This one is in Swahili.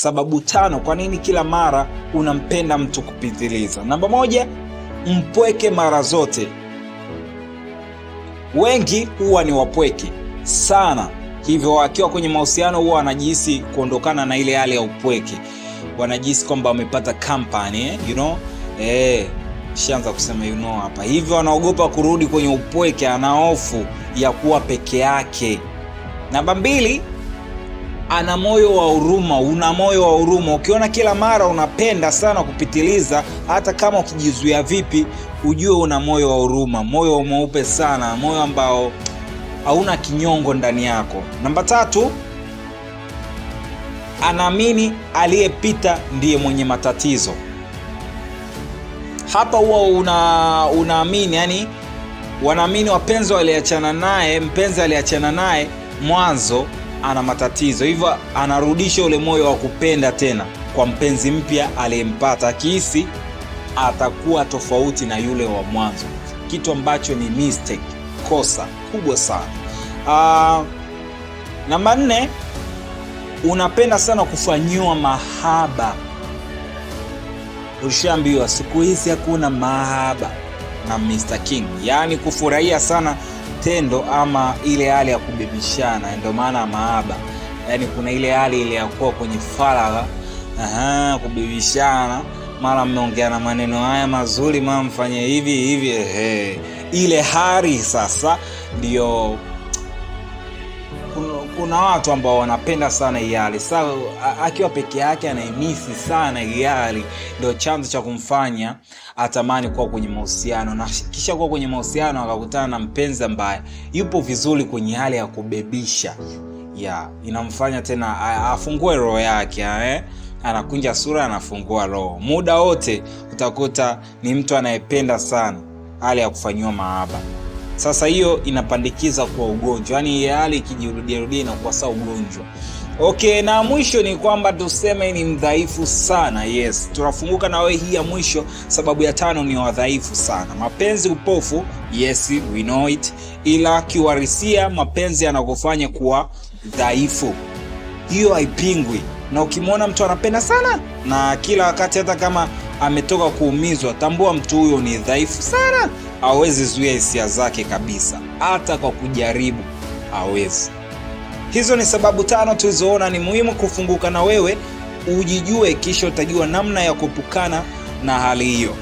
Sababu 5 kwa nini kila mara unampenda mtu kupitiliza. Namba 1, mpweke mara zote. Wengi huwa ni wapweke sana, hivyo wakiwa kwenye mahusiano huwa wanajihisi kuondokana na ile hali ya upweke. Wanajihisi kwamba wamepata company, Shanza kusema hapa. Hivyo wanaogopa kurudi kwenye upweke, ana hofu ya kuwa peke yake. Namba 2, ana moyo wa huruma. Una moyo wa huruma. Ukiona kila mara unapenda sana kupitiliza, hata kama ukijizuia vipi, ujue una moyo wa huruma, moyo mweupe sana, moyo ambao hauna kinyongo ndani yako. Namba 3, anaamini aliyepita ndiye mwenye matatizo. Hapa huwa unaamini, wanaamini wapenzi waliachana naye, mpenzi aliachana naye mwanzo ana matatizo, hivyo anarudisha ule moyo wa kupenda tena kwa mpenzi mpya aliyempata, akihisi atakuwa tofauti na yule wa mwanzo, kitu ambacho ni mistake, kosa kubwa sana. Namba 4, unapenda sana kufanyiwa mahaba. Ushaambiwa siku hizi hakuna mahaba na Mr. King, yaani kufurahia sana tendo ama ile hali ya kubebishana, ndio maana mahaba. Yaani kuna ile hali ile ya kuwa kwenye faragha, kubebishana, mara mmeongeana maneno haya mazuri, mara mfanye hivi, ile hali sasa ndio kuna watu ambao wanapenda sana hali. Sasa akiwa peke yake anaimisi sana hali, ndio chanzo cha kumfanya atamani kuwa kwenye mahusiano, na kisha kuwa kwenye mahusiano akakutana na mpenzi ambaye yupo vizuri kwenye hali ya kubebisha. Inamfanya tena afungue roho yake, anakunja sura, anafungua roho. Muda wote utakuta ni mtu anayependa sana hali ya kufanywa mahaba. Sasa hiyo inapandikiza kwa ugonjwa, yaani hali ikijirudia inakuwa sawa ugonjwa. Na mwisho ni kwamba tuseme ni mdhaifu sana. Yes, tunafunguka na wewe hii ya mwisho. Sababu ya 5 ni wadhaifu sana. Mapenzi upofu, yes we know it, ila kiwarisia mapenzi yanakufanya kuwa dhaifu. Hiyo haipingwi. Na ukimwona mtu anapenda sana na kila wakati, hata kama ametoka kuumizwa, tambua mtu huyo ni dhaifu sana. Hawezi zuia hisia zake kabisa, hata kwa kujaribu hawezi. Hizo ni sababu 5 tulizoona ni muhimu kufunguka na wewe ujijue, kisha utajua namna ya kuepukana na hali hiyo.